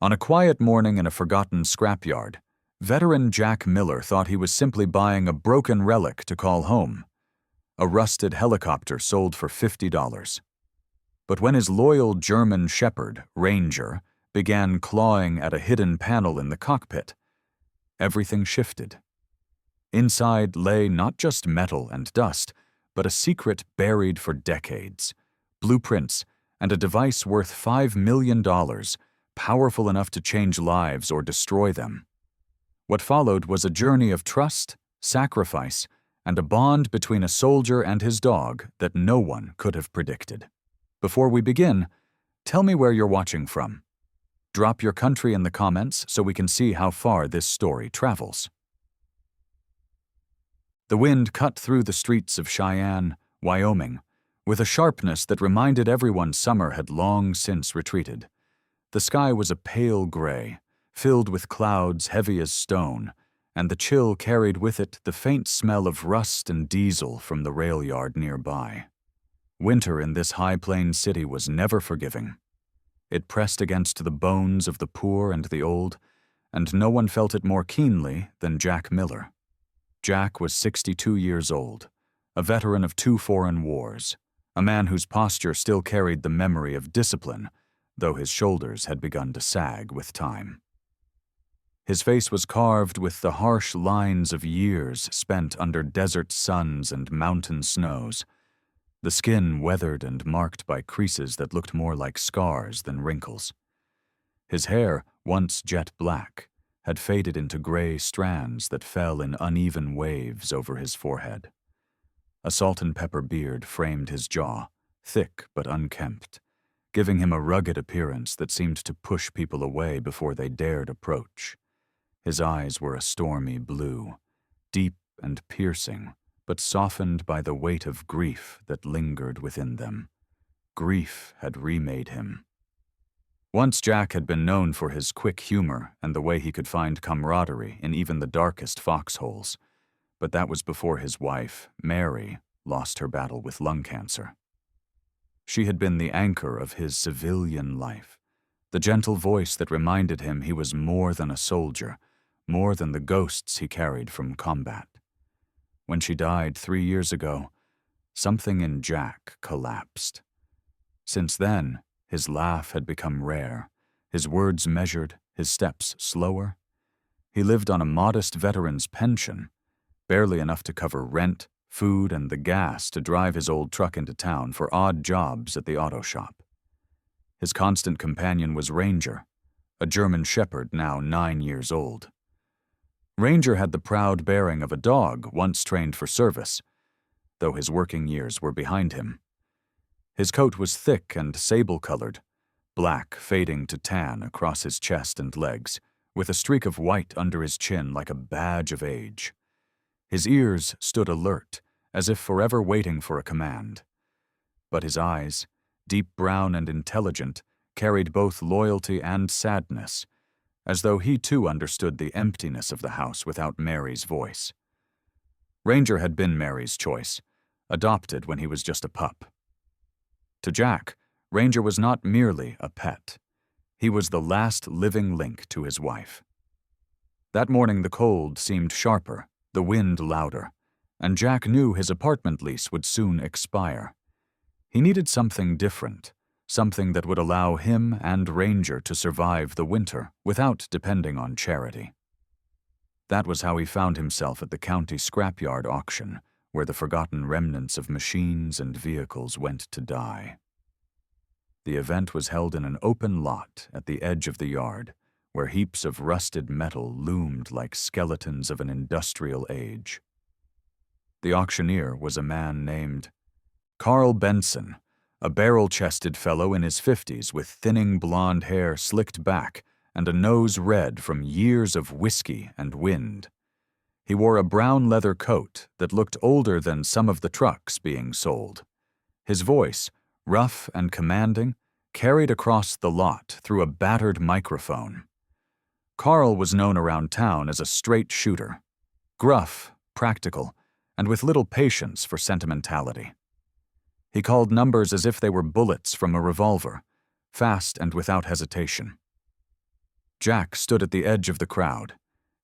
On a quiet morning in a forgotten scrapyard, veteran Jack Miller thought he was simply buying a broken relic to call home, a rusted helicopter sold for $50. But when his loyal German shepherd, Ranger, began clawing at a hidden panel in the cockpit, everything shifted. Inside lay not just metal and dust, but a secret buried for decades, blueprints, and a device worth $5 million, powerful enough to change lives or destroy them. What followed was a journey of trust, sacrifice, and a bond between a soldier and his dog that no one could have predicted. Before we begin, tell me where you're watching from. Drop your country in the comments so we can see how far this story travels. The wind cut through the streets of Cheyenne, Wyoming, with a sharpness that reminded everyone summer had long since retreated. The sky was a pale gray, filled with clouds heavy as stone, and the chill carried with it the faint smell of rust and diesel from the rail yard nearby. Winter in this high plains city was never forgiving. It pressed against the bones of the poor and the old, and no one felt it more keenly than Jack Miller. Jack was 62 years old, a veteran of 2 foreign wars, a man whose posture still carried the memory of discipline, though his shoulders had begun to sag with time. His face was carved with the harsh lines of years spent under desert suns and mountain snows, the skin weathered and marked by creases that looked more like scars than wrinkles. His hair, once jet black, had faded into gray strands that fell in uneven waves over his forehead. A salt and pepper beard framed his jaw, thick but unkempt, giving him a rugged appearance that seemed to push people away before they dared approach. His eyes were a stormy blue, deep and piercing, but softened by the weight of grief that lingered within them. Grief had remade him. Once Jack had been known for his quick humor and the way he could find camaraderie in even the darkest foxholes, but that was before his wife, Mary, lost her battle with lung cancer. She had been the anchor of his civilian life, the gentle voice that reminded him he was more than a soldier, more than the ghosts he carried from combat. When she died 3 years ago, something in Jack collapsed. Since then, his laugh had become rare, his words measured, his steps slower. He lived on a modest veteran's pension, barely enough to cover rent, food, and the gas to drive his old truck into town for odd jobs at the auto shop. His constant companion was Ranger, a German shepherd now 9 years old. Ranger had the proud bearing of a dog once trained for service, though his working years were behind him. His coat was thick and sable-colored, black fading to tan across his chest and legs, with a streak of white under his chin like a badge of age. His ears stood alert, as if forever waiting for a command. But his eyes, deep brown and intelligent, carried both loyalty and sadness, as though he too understood the emptiness of the house without Mary's voice. Ranger had been Mary's choice, adopted when he was just a pup. To Jack, Ranger was not merely a pet. He was the last living link to his wife. That morning the cold seemed sharper, the wind louder, and Jack knew his apartment lease would soon expire. He needed something different, something that would allow him and Ranger to survive the winter without depending on charity. That was how he found himself at the county scrapyard auction, where the forgotten remnants of machines and vehicles went to die. The event was held in an open lot at the edge of the yard, where heaps of rusted metal loomed like skeletons of an industrial age. The auctioneer was a man named Carl Benson, a barrel-chested fellow in his 50s with thinning blonde hair slicked back and a nose red from years of whiskey and wind. He wore a brown leather coat that looked older than some of the trucks being sold. His voice, rough and commanding, carried across the lot through a battered microphone. Carl was known around town as a straight shooter, gruff, practical, and with little patience for sentimentality. He called numbers as if they were bullets from a revolver, fast and without hesitation. Jack stood at the edge of the crowd,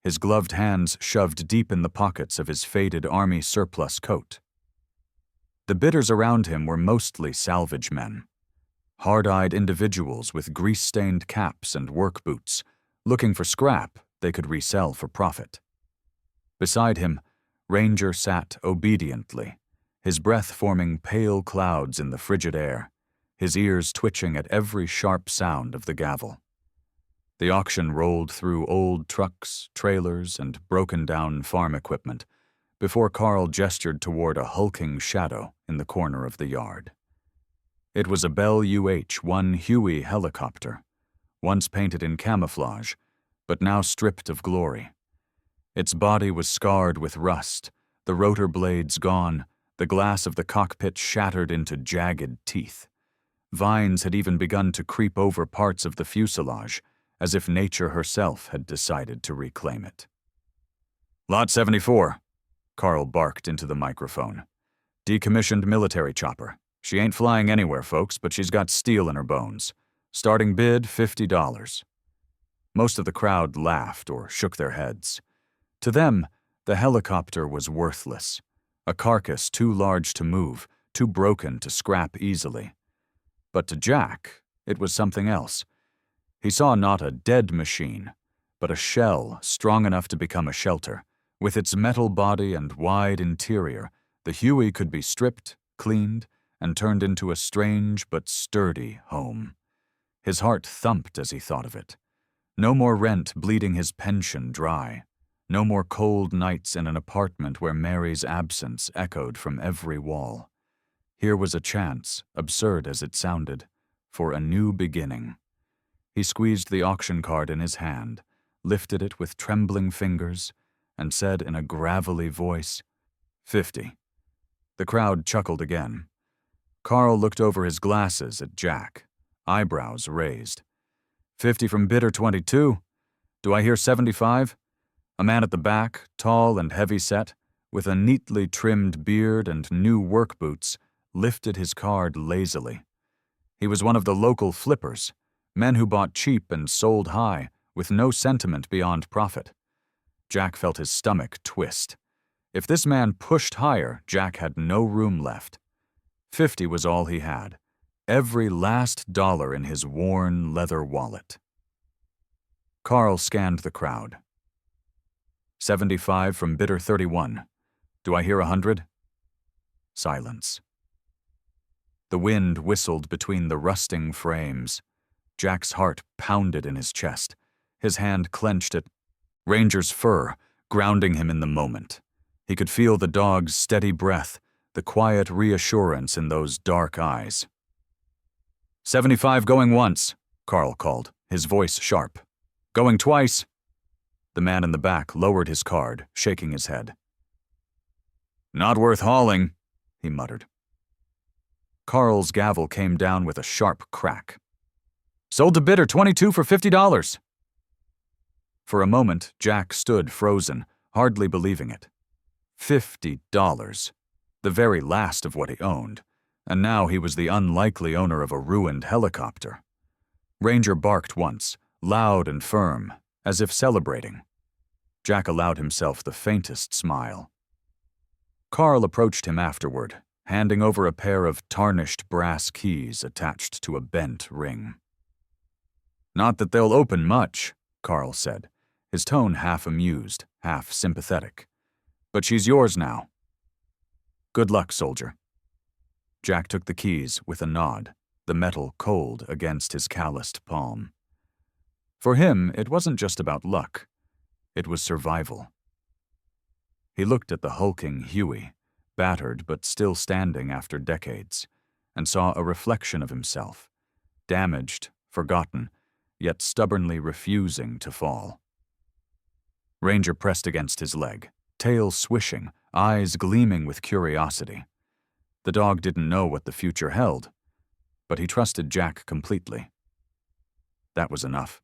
his gloved hands shoved deep in the pockets of his faded army surplus coat. The bidders around him were mostly salvage men, hard-eyed individuals with grease-stained caps and work boots, looking for scrap they could resell for profit. Beside him, Ranger sat obediently, his breath forming pale clouds in the frigid air, his ears twitching at every sharp sound of the gavel. The auction rolled through old trucks, trailers, and broken-down farm equipment before Carl gestured toward a hulking shadow in the corner of the yard. It was a Bell UH-1 Huey helicopter, once painted in camouflage, but now stripped of glory. Its body was scarred with rust, the rotor blades gone, the glass of the cockpit shattered into jagged teeth. Vines had even begun to creep over parts of the fuselage, as if nature herself had decided to reclaim it. "Lot 74, Carl barked into the microphone. "Decommissioned military chopper. She ain't flying anywhere, folks, but she's got steel in her bones. Starting bid, $50. Most of the crowd laughed or shook their heads. To them, the helicopter was worthless, a carcass too large to move, too broken to scrap easily. But to Jack, it was something else. He saw not a dead machine, but a shell strong enough to become a shelter. With its metal body and wide interior, the Huey could be stripped, cleaned, and turned into a strange but sturdy home. His heart thumped as he thought of it. No more rent bleeding his pension dry. No more cold nights in an apartment where Mary's absence echoed from every wall. Here was a chance, absurd as it sounded, for a new beginning. He squeezed the auction card in his hand, lifted it with trembling fingers, and said in a gravelly voice, "50. The crowd chuckled again. Carl looked over his glasses at Jack, eyebrows raised. "50 from bidder 22. Do I hear 75? A man at the back, tall and heavy-set, with a neatly trimmed beard and new work boots, lifted his card lazily. He was one of the local flippers, men who bought cheap and sold high, with no sentiment beyond profit. Jack felt his stomach twist. If this man pushed higher, Jack had no room left. 50 was all he had, every last dollar in his worn leather wallet. Carl scanned the crowd. 75 from bidder 31. Do I hear 100? Silence. The wind whistled between the rusting frames. Jack's heart pounded in his chest. His hand clenched at Ranger's fur, grounding him in the moment. He could feel the dog's steady breath, the quiet reassurance in those dark eyes. 75 going once, Carl called, his voice sharp. Going twice. The man in the back lowered his card, shaking his head. Not worth hauling, he muttered. Carl's gavel came down with a sharp crack. Sold to bidder 22 for $50. For a moment, Jack stood frozen, hardly believing it. $50, the very last of what he owned, and now he was the unlikely owner of a ruined helicopter. Ranger barked once, loud and firm, as if celebrating. Jack allowed himself the faintest smile. Carl approached him afterward, handing over a pair of tarnished brass keys attached to a bent ring. Not that they'll open much, Carl said, his tone half amused, half sympathetic. But she's yours now. Good luck, soldier. Jack took the keys with a nod, the metal cold against his calloused palm. For him, it wasn't just about luck. It was survival. He looked at the hulking Huey, battered but still standing after decades, and saw a reflection of himself, damaged, forgotten, yet stubbornly refusing to fall. Ranger pressed against his leg, tail swishing, eyes gleaming with curiosity. The dog didn't know what the future held, but he trusted Jack completely. That was enough.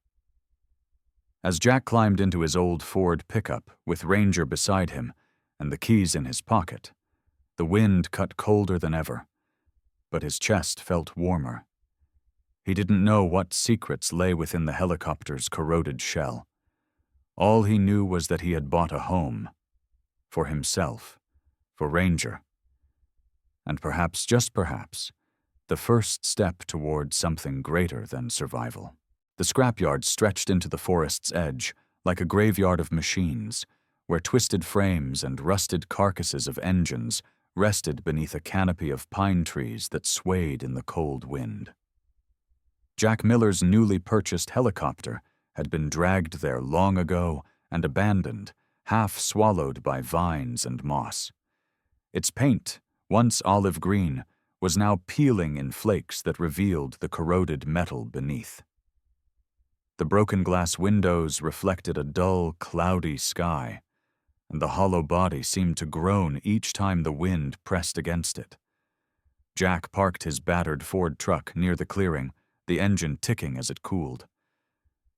As Jack climbed into his old Ford pickup with Ranger beside him and the keys in his pocket, the wind cut colder than ever, but his chest felt warmer. He didn't know what secrets lay within the helicopter's corroded shell. All he knew was that he had bought a home. For himself. For Ranger. And perhaps, just perhaps, the first step toward something greater than survival. The scrapyard stretched into the forest's edge, like a graveyard of machines, where twisted frames and rusted carcasses of engines rested beneath a canopy of pine trees that swayed in the cold wind. Jack Miller's newly purchased helicopter had been dragged there long ago and abandoned, half swallowed by vines and moss. Its paint, once olive green, was now peeling in flakes that revealed the corroded metal beneath. The broken glass windows reflected a dull, cloudy sky, and the hollow body seemed to groan each time the wind pressed against it. Jack parked his battered Ford truck near the clearing, the engine ticking as it cooled.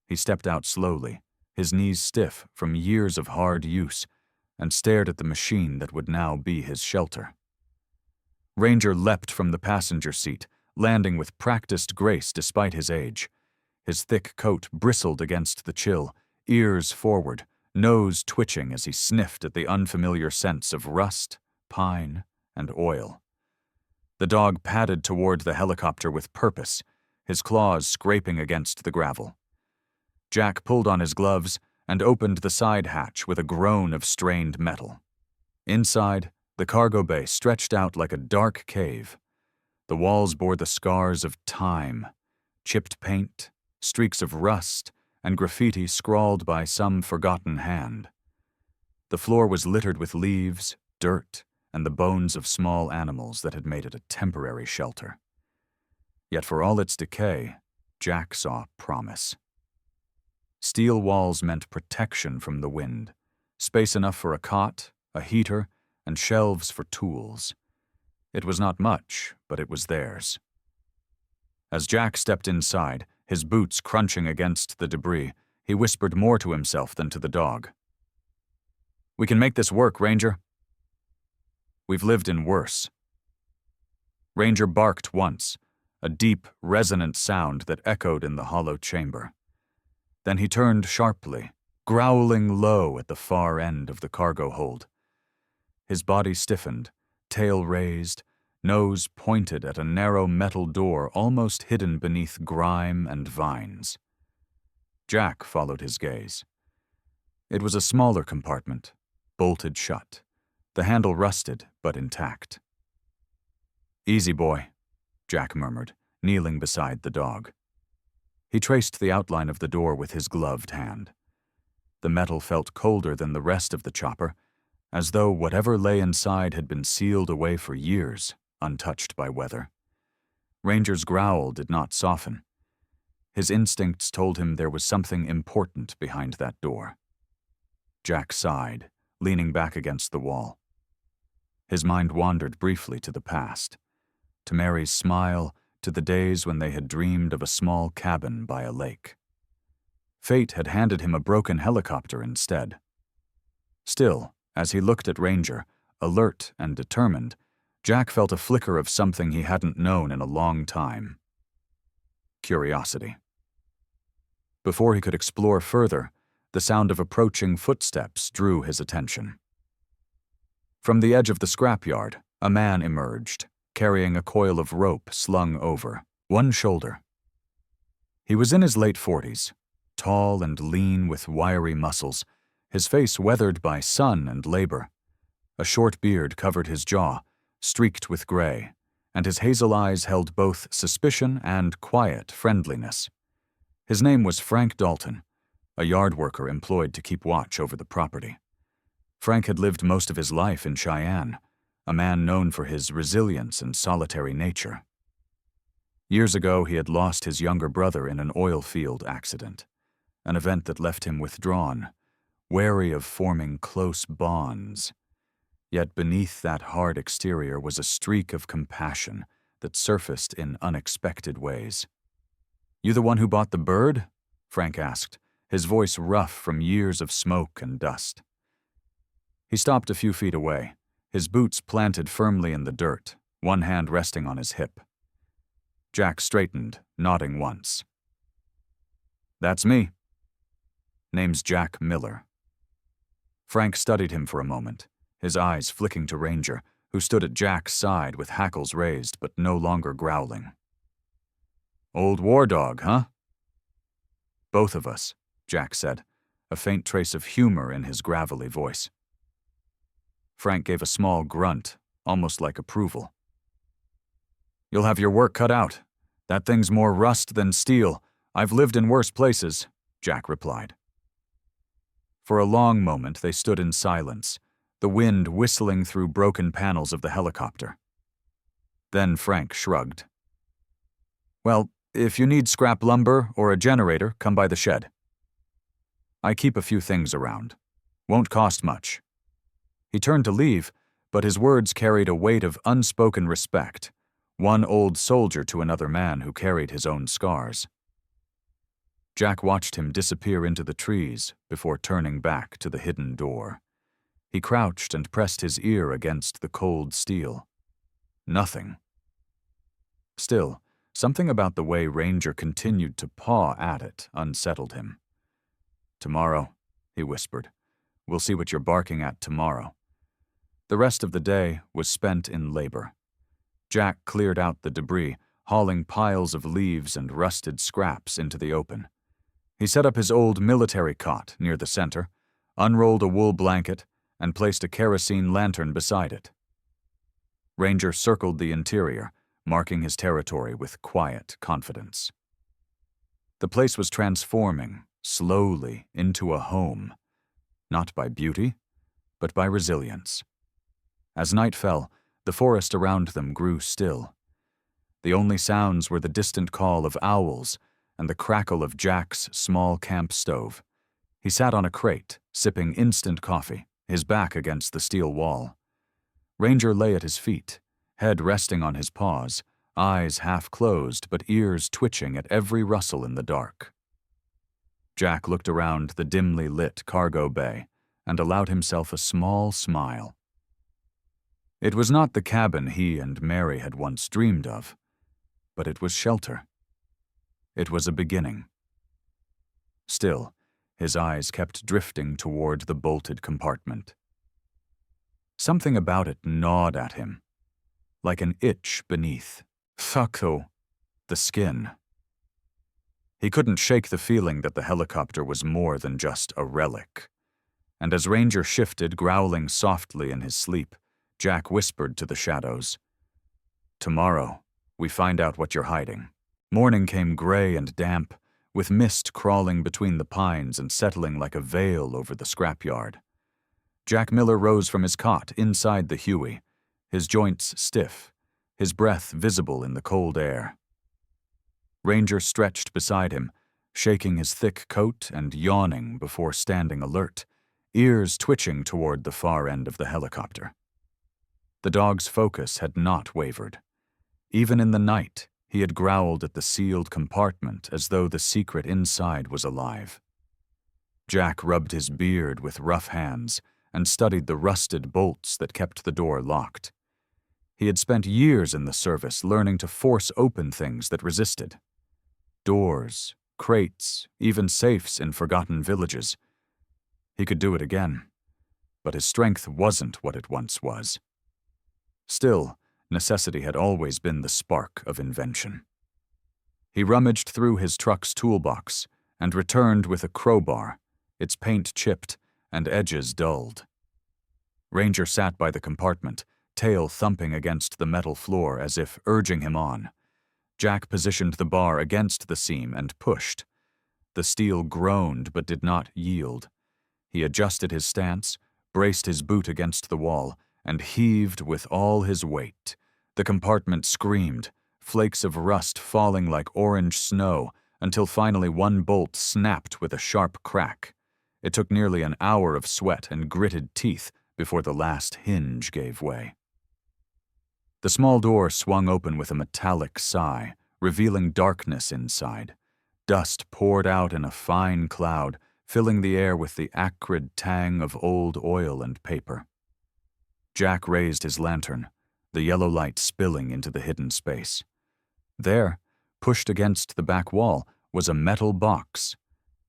He stepped out slowly, his knees stiff from years of hard use, and stared at the machine that would now be his shelter. Ranger leapt from the passenger seat, landing with practiced grace despite his age. His thick coat bristled against the chill, ears forward, nose twitching as he sniffed at the unfamiliar scents of rust, pine, and oil. The dog padded toward the helicopter with purpose, his claws scraping against the gravel. Jack pulled on his gloves and opened the side hatch with a groan of strained metal. Inside, the cargo bay stretched out like a dark cave. The walls bore the scars of time, chipped paint, streaks of rust, and graffiti scrawled by some forgotten hand. The floor was littered with leaves, dirt, and the bones of small animals that had made it a temporary shelter. Yet for all its decay, Jack saw promise. Steel walls meant protection from the wind, space enough for a cot, a heater, and shelves for tools. It was not much, but it was theirs. As Jack stepped inside, his boots crunching against the debris, he whispered more to himself than to the dog. "We can make this work, Ranger. We've lived in worse." Ranger barked once, a deep, resonant sound that echoed in the hollow chamber. Then he turned sharply, growling low at the far end of the cargo hold. His body stiffened, tail raised, nose pointed at a narrow metal door almost hidden beneath grime and vines. Jack followed his gaze. It was a smaller compartment, bolted shut, the handle rusted but intact. "Easy, boy," Jack murmured, kneeling beside the dog. He traced the outline of the door with his gloved hand. The metal felt colder than the rest of the chopper, as though whatever lay inside had been sealed away for years, untouched by weather. Ranger's growl did not soften. His instincts told him there was something important behind that door. Jack sighed, leaning back against the wall. His mind wandered briefly to the past, to Mary's smile, to the days when they had dreamed of a small cabin by a lake. Fate had handed him a broken helicopter instead. Still, as he looked at Ranger, alert and determined, Jack felt a flicker of something he hadn't known in a long time. Curiosity. Before he could explore further, the sound of approaching footsteps drew his attention. From the edge of the scrapyard, a man emerged, carrying a coil of rope slung over one shoulder. He was in his late 40s, tall and lean with wiry muscles, his face weathered by sun and labor. A short beard covered his jaw, streaked with gray, and his hazel eyes held both suspicion and quiet friendliness. His name was Frank Dalton, a yard worker employed to keep watch over the property. Frank had lived most of his life in Cheyenne, a man known for his resilience and solitary nature. Years ago, he had lost his younger brother in an oil field accident, an event that left him withdrawn, wary of forming close bonds. Yet beneath that hard exterior was a streak of compassion that surfaced in unexpected ways. "You the one who bought the bird?" Frank asked, his voice rough from years of smoke and dust. He stopped a few feet away, his boots planted firmly in the dirt, one hand resting on his hip. Jack straightened, nodding once. "That's me. Name's Jack Miller." Frank studied him for a moment, his eyes flicking to Ranger, who stood at Jack's side with hackles raised but no longer growling. "Old war dog, huh?" "Both of us," Jack said, a faint trace of humor in his gravelly voice. Frank gave a small grunt, almost like approval. "You'll have your work cut out. That thing's more rust than steel. I've lived in worse places," Jack replied. For a long moment they stood in silence, the wind whistling through broken panels of the helicopter. Then Frank shrugged. "Well, if you need scrap lumber or a generator, come by the shed. I keep a few things around. Won't cost much." He turned to leave, but his words carried a weight of unspoken respect, one old soldier to another man who carried his own scars. Jack watched him disappear into the trees before turning back to the hidden door. He crouched and pressed his ear against the cold steel. Nothing. Still, something about the way Ranger continued to paw at it unsettled him. "Tomorrow," he whispered. "We'll see what you're barking at tomorrow." The rest of the day was spent in labor. Jack cleared out the debris, hauling piles of leaves and rusted scraps into the open. He set up his old military cot near the center, unrolled a wool blanket, and placed a kerosene lantern beside it. Ranger circled the interior, marking his territory with quiet confidence. The place was transforming, slowly, into a home, not by beauty, but by resilience. As night fell, the forest around them grew still. The only sounds were the distant call of owls and the crackle of Jack's small camp stove. He sat on a crate, sipping instant coffee, his back against the steel wall. Ranger lay at his feet, head resting on his paws, eyes half closed but ears twitching at every rustle in the dark. Jack looked around the dimly lit cargo bay and allowed himself a small smile. It was not the cabin he and Mary had once dreamed of, but it was shelter. It was a beginning. Still, his eyes kept drifting toward the bolted compartment. Something about it gnawed at him, like an itch beneath. Thakho, the skin. He couldn't shake the feeling that the helicopter was more than just a relic. And as Ranger shifted, growling softly in his sleep, Jack whispered to the shadows, "Tomorrow, we find out what you're hiding." Morning came gray and damp, with mist crawling between the pines and settling like a veil over the scrapyard. Jack Miller rose from his cot inside the Huey, his joints stiff, his breath visible in the cold air. Ranger stretched beside him, shaking his thick coat and yawning before standing alert, ears twitching toward the far end of the helicopter. The dog's focus had not wavered. Even in the night, he had growled at the sealed compartment as though the secret inside was alive. Jack rubbed his beard with rough hands and studied the rusted bolts that kept the door locked. He had spent years in the service learning to force open things that resisted. Doors, crates, even safes in forgotten villages. He could do it again, but his strength wasn't what it once was. Still, necessity had always been the spark of invention. He rummaged through his truck's toolbox and returned with a crowbar, its paint chipped and edges dulled. Ranger sat by the compartment, tail thumping against the metal floor as if urging him on. Jack positioned the bar against the seam and pushed. The steel groaned but did not yield. He adjusted his stance, braced his boot against the wall, and heaved with all his weight. The compartment screamed, flakes of rust falling like orange snow, until finally one bolt snapped with a sharp crack. It took nearly an hour of sweat and gritted teeth before the last hinge gave way. The small door swung open with a metallic sigh, revealing darkness inside. Dust poured out in a fine cloud, filling the air with the acrid tang of old oil and paper. Jack raised his lantern, the yellow light spilling into the hidden space. There, Pushed against the back wall was a metal box,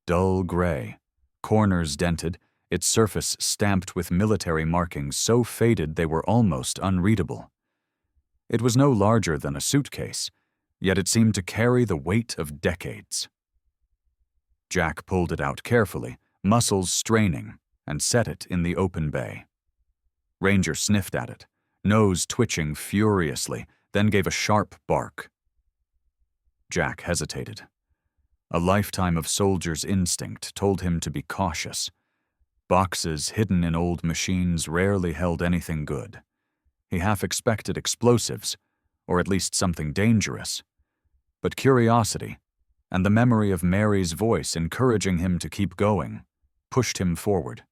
dull gray, corners dented, its surface stamped with military markings so faded they were almost unreadable. It was no larger than a suitcase, yet it seemed to carry the weight of decades. Jack pulled it out carefully, muscles straining, and set it in the open bay. Ranger sniffed at it, nose twitching furiously, then gave a sharp bark. Jack hesitated. A lifetime of soldier's instinct told him to be cautious. Boxes hidden in old machines rarely held anything good. He half expected explosives, or at least something dangerous. But curiosity, and the memory of Mary's voice encouraging him to keep going, pushed him forward.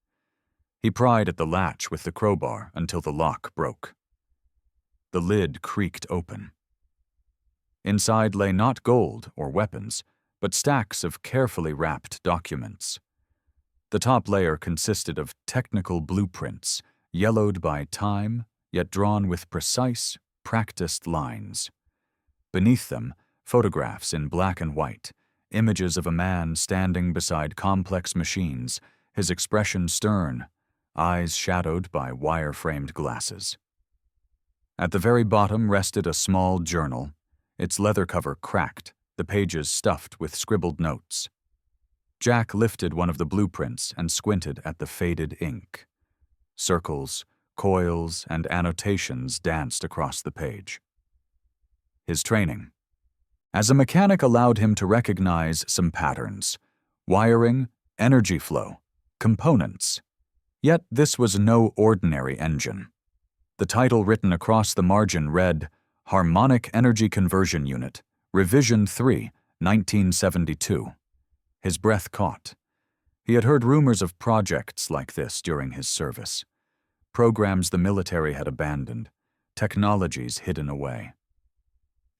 He pried at the latch with the crowbar until the lock broke. The lid creaked open. Inside lay not gold or weapons, but stacks of carefully wrapped documents. The top layer consisted of technical blueprints, yellowed by time, yet drawn with precise, practiced lines. Beneath them, photographs in black and white, images of a man standing beside complex machines, his expression stern, eyes shadowed by wire-framed glasses. At the very bottom rested a small journal, its leather cover cracked, the pages stuffed with scribbled notes. Jack lifted one of the blueprints and squinted at the faded ink. Circles, coils, and annotations danced across the page. His training as a mechanic allowed him to recognize some patterns: wiring, energy flow, components. Yet this was no ordinary engine. The title written across the margin read, Harmonic Energy Conversion Unit, Revision 3, 1972. His breath caught. He had heard rumors of projects like this during his service. Programs the military had abandoned, technologies hidden away.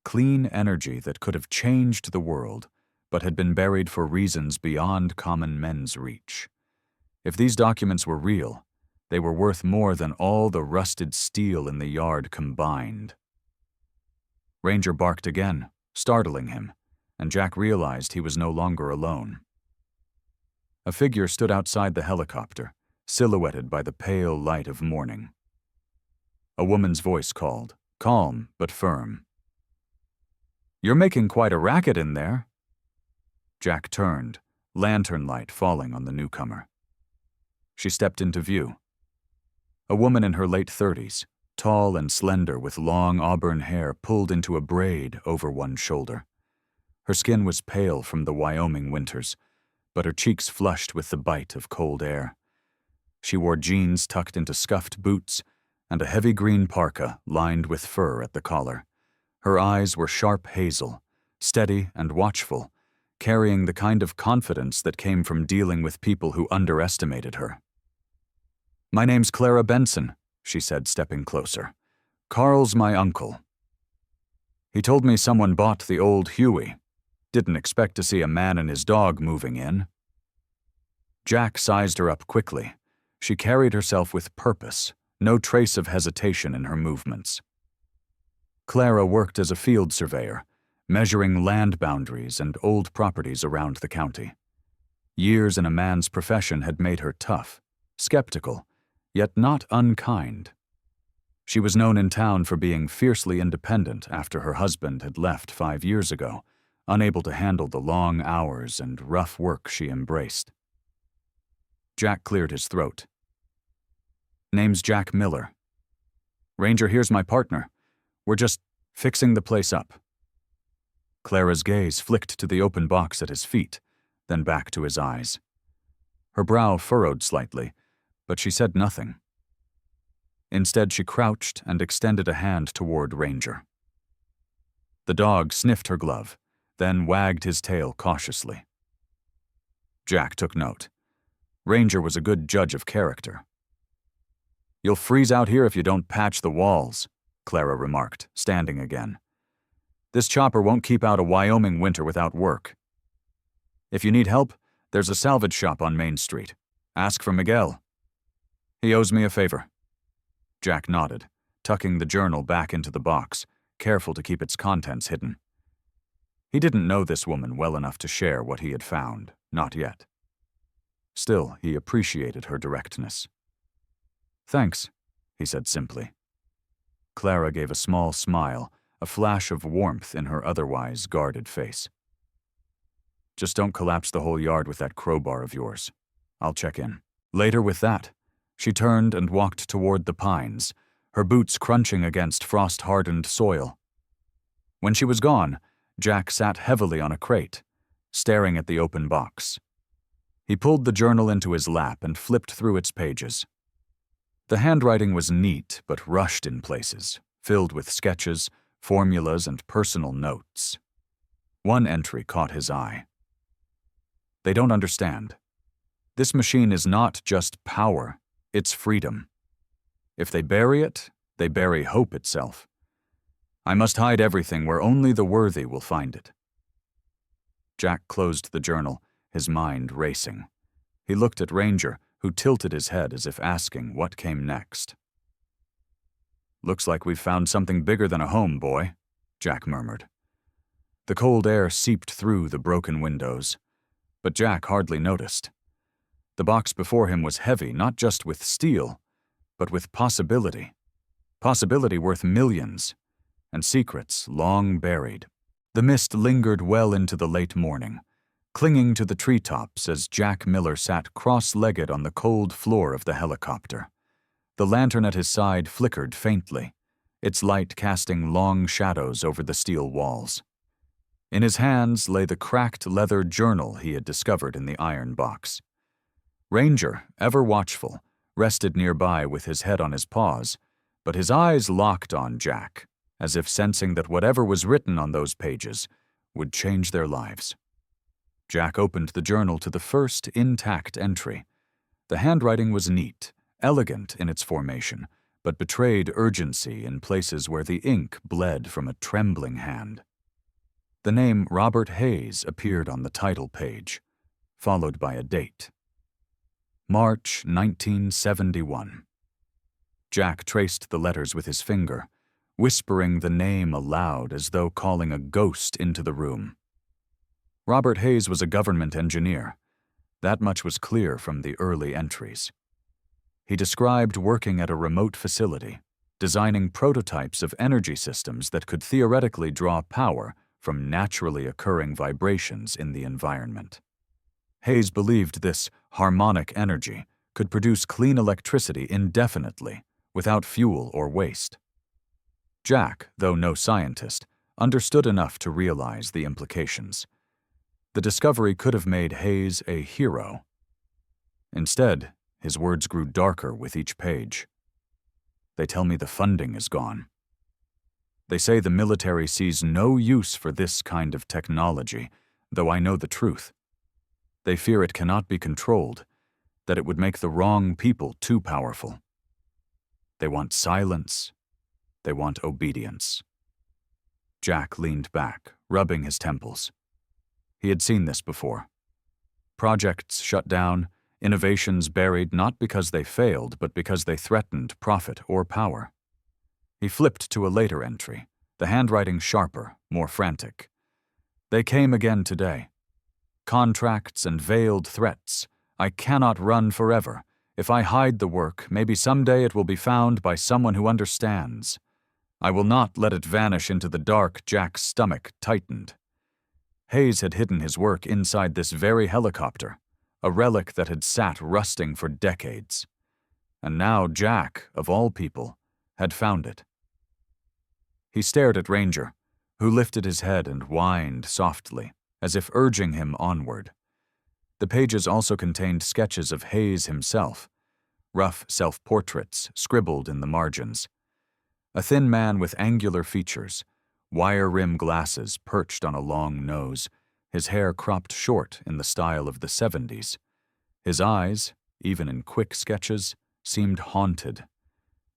Clean energy that could have changed the world, but had been buried for reasons beyond common men's reach. If these documents were real, they were worth more than all the rusted steel in the yard combined. Ranger barked again, startling him, and Jack realized he was no longer alone. A figure stood outside the helicopter, silhouetted by the pale light of morning. A woman's voice called, calm but firm. "You're making quite a racket in there." Jack turned, lantern light falling on the newcomer. She stepped into view. A woman in her late 30s, tall and slender with long auburn hair pulled into a braid over one shoulder. Her skin was pale from the Wyoming winters, but her cheeks flushed with the bite of cold air. She wore jeans tucked into scuffed boots and a heavy green parka lined with fur at the collar. Her eyes were sharp hazel, steady and watchful, carrying the kind of confidence that came from dealing with people who underestimated her. "My name's Clara Benson," she said, stepping closer. "Carl's my uncle. He told me someone bought the old Huey. Didn't expect to see a man and his dog moving in." Jack sized her up quickly. She carried herself with purpose, no trace of hesitation in her movements. Clara worked as a field surveyor, measuring land boundaries and old properties around the county. Years in a man's profession had made her tough, skeptical, yet not unkind. She was known in town for being fiercely independent after her husband had left 5 years ago, unable to handle the long hours and rough work she embraced. Jack cleared his throat. "Name's Jack Miller. Ranger, here's my partner. We're just fixing the place up." Clara's gaze flicked to the open box at his feet, then back to his eyes. Her brow furrowed slightly, but she said nothing. Instead, she crouched and extended a hand toward Ranger. The dog sniffed her glove, then wagged his tail cautiously. Jack took note. Ranger was a good judge of character. "You'll freeze out here if you don't patch the walls," Clara remarked, standing again. "This chopper won't keep out a Wyoming winter without work. If you need help, there's a salvage shop on Main Street. Ask for Miguel. He owes me a favor." Jack nodded, tucking the journal back into the box, careful to keep its contents hidden. He didn't know this woman well enough to share what he had found, not yet. Still, he appreciated her directness. "Thanks," he said simply. Clara gave a small smile, a flash of warmth in her otherwise guarded face. "Just don't collapse the whole yard with that crowbar of yours. I'll check in." Later with that, she turned and walked toward the pines, her boots crunching against frost-hardened soil. When she was gone, Jack sat heavily on a crate, staring at the open box. He pulled the journal into his lap and flipped through its pages. The handwriting was neat but rushed in places, filled with sketches, formulas, and personal notes. One entry caught his eye. "They don't understand. This machine is not just power, it's freedom. If they bury it, they bury hope itself. I must hide everything where only the worthy will find it." Jack closed the journal, his mind racing. He looked at Ranger, who tilted his head as if asking what came next. "Looks like we've found something bigger than a home, boy," Jack murmured. The cold air seeped through the broken windows, but Jack hardly noticed. The box before him was heavy not just with steel, but with possibility. Possibility worth millions, and secrets long buried. The mist lingered well into the late morning, clinging to the treetops as Jack Miller sat cross-legged on the cold floor of the helicopter. The lantern at his side flickered faintly, its light casting long shadows over the steel walls. In his hands lay the cracked leather journal he had discovered in the iron box. Ranger, ever watchful, rested nearby with his head on his paws, but his eyes locked on Jack, as if sensing that whatever was written on those pages would change their lives. Jack opened the journal to the first intact entry. The handwriting was neat, elegant in its formation, but betrayed urgency in places where the ink bled from a trembling hand. The name Robert Hayes appeared on the title page, followed by a date. March 1971. Jack traced the letters with his finger, whispering the name aloud as though calling a ghost into the room. Robert Hayes was a government engineer. That much was clear from the early entries. He described working at a remote facility, designing prototypes of energy systems that could theoretically draw power from naturally occurring vibrations in the environment. Hayes believed this harmonic energy could produce clean electricity indefinitely, without fuel or waste. Jack, though no scientist, understood enough to realize the implications. The discovery could have made Hayes a hero. Instead, his words grew darker with each page. "They tell me the funding is gone. They say the military sees no use for this kind of technology, though I know the truth. They fear it cannot be controlled, that it would make the wrong people too powerful. They want silence. They want obedience." Jack leaned back, rubbing his temples. He had seen this before. Projects shut down, innovations buried not because they failed, but because they threatened profit or power. He flipped to a later entry, the handwriting sharper, more frantic. "They came again today. Contracts and veiled threats. I cannot run forever. If I hide the work, maybe someday it will be found by someone who understands. I will not let it vanish into the dark." Jack's stomach tightened. Hayes had hidden his work inside this very helicopter, a relic that had sat rusting for decades. And now Jack, of all people, had found it. He stared at Ranger, who lifted his head and whined softly, as if urging him onward. The pages also contained sketches of Hayes himself, rough self-portraits scribbled in the margins. A thin man with angular features, wire-rim glasses perched on a long nose, his hair cropped short in the style of the 70s. His eyes, even in quick sketches, seemed haunted.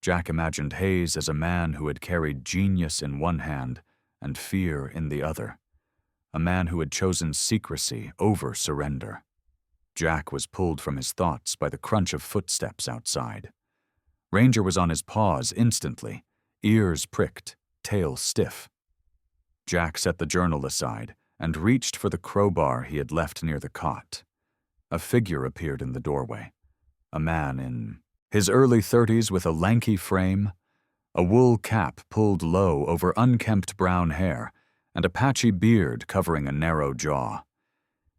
Jack imagined Hayes as a man who had carried genius in one hand and fear in the other, a man who had chosen secrecy over surrender. Jack was pulled from his thoughts by the crunch of footsteps outside. Ranger was on his paws instantly, ears pricked, tail stiff. Jack set the journal aside and reached for the crowbar he had left near the cot. A figure appeared in the doorway, a man in his early 30s with a lanky frame, a wool cap pulled low over unkempt brown hair, and a patchy beard covering a narrow jaw.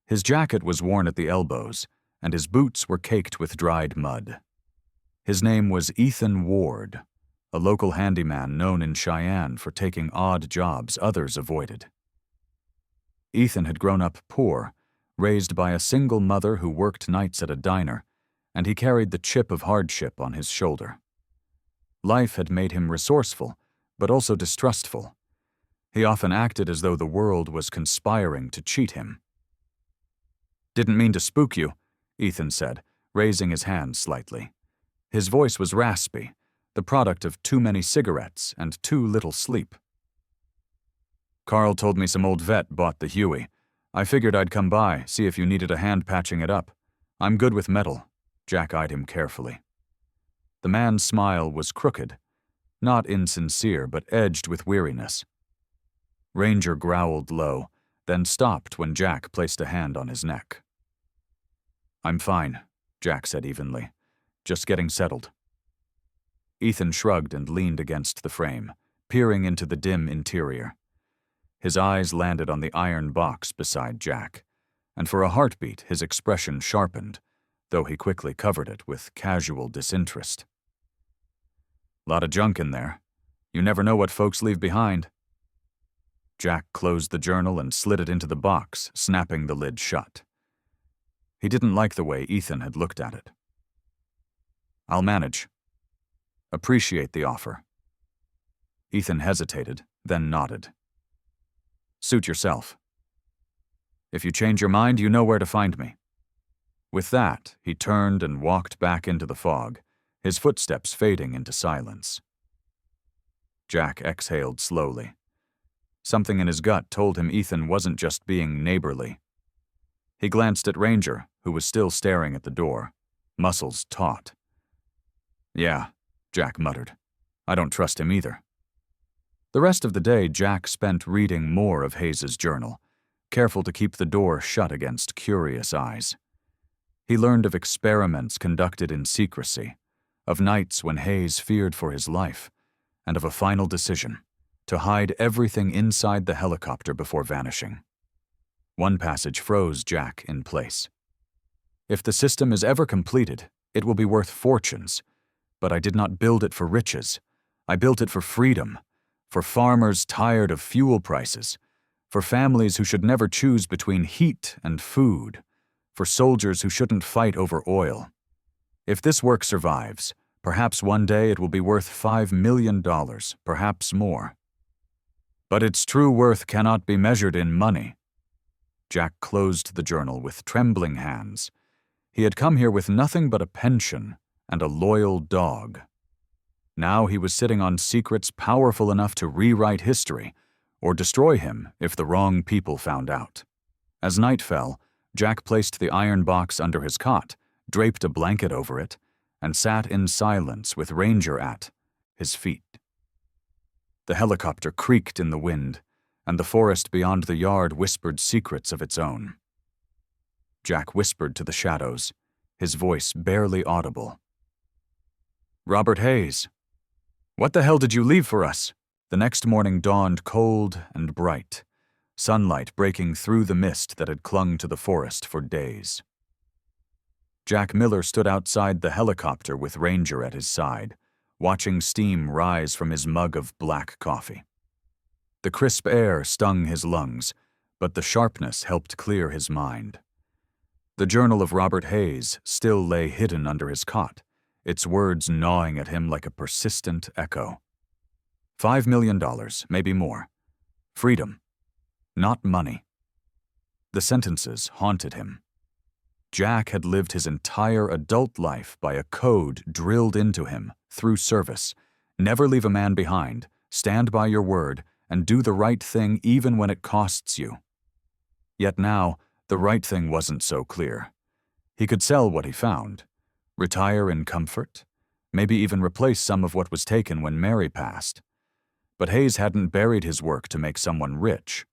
His jacket was worn at the elbows, and his boots were caked with dried mud. His name was Ethan Ward, a local handyman known in Cheyenne for taking odd jobs others avoided. Ethan had grown up poor, raised by a single mother who worked nights at a diner, and he carried the chip of hardship on his shoulder. Life had made him resourceful, but also distrustful. He often acted as though the world was conspiring to cheat him. "Didn't mean to spook you," Ethan said, raising his hand slightly. His voice was raspy, the product of too many cigarettes and too little sleep. "Carl told me some old vet bought the Huey. I figured I'd come by, see if you needed a hand patching it up. I'm good with metal." Jack eyed him carefully. The man's smile was crooked, not insincere, but edged with weariness. Ranger growled low, then stopped when Jack placed a hand on his neck. "I'm fine," Jack said evenly. "Just getting settled." Ethan shrugged and leaned against the frame, peering into the dim interior. His eyes landed on the iron box beside Jack, and for a heartbeat his expression sharpened, though he quickly covered it with casual disinterest. "Lot of junk in there. You never know what folks leave behind." Jack closed the journal and slid it into the box, snapping the lid shut. He didn't like the way Ethan had looked at it. "I'll manage. Appreciate the offer." Ethan hesitated, then nodded. "Suit yourself. If you change your mind, you know where to find me." With that, he turned and walked back into the fog, his footsteps fading into silence. Jack exhaled slowly. Something in his gut told him Ethan wasn't just being neighborly. He glanced at Ranger, who was still staring at the door, muscles taut. "Yeah," Jack muttered. "I don't trust him either." The rest of the day, Jack spent reading more of Hayes's journal, careful to keep the door shut against curious eyes. He learned of experiments conducted in secrecy, of nights when Hayes feared for his life, and of a final decision, to hide everything inside the helicopter before vanishing. One passage froze Jack in place. "If the system is ever completed, it will be worth fortunes, but I did not build it for riches. I built it for freedom, for farmers tired of fuel prices, for families who should never choose between heat and food, for soldiers who shouldn't fight over oil. If this work survives, perhaps one day it will be worth $5 million, perhaps more. But its true worth cannot be measured in money." Jack closed the journal with trembling hands. He had come here with nothing but a pension and a loyal dog. Now he was sitting on secrets powerful enough to rewrite history, or destroy him if the wrong people found out. As night fell, Jack placed the iron box under his cot, draped a blanket over it, and sat in silence with Ranger at his feet. The helicopter creaked in the wind, and the forest beyond the yard whispered secrets of its own. Jack whispered to the shadows, his voice barely audible. "Robert Hayes. What the hell did you leave for us?" The next morning dawned cold and bright, sunlight breaking through the mist that had clung to the forest for days. Jack Miller stood outside the helicopter with Ranger at his side, watching steam rise from his mug of black coffee. The crisp air stung his lungs, but the sharpness helped clear his mind. The journal of Robert Hayes still lay hidden under his cot, its words gnawing at him like a persistent echo. $5 million, maybe more. Freedom, not money. The sentences haunted him. Jack had lived his entire adult life by a code drilled into him through service. Never leave a man behind, stand by your word, and do the right thing even when it costs you. Yet now, the right thing wasn't so clear. He could sell what he found, retire in comfort, maybe even replace some of what was taken when Mary passed. But Hayes hadn't buried his work to make someone rich.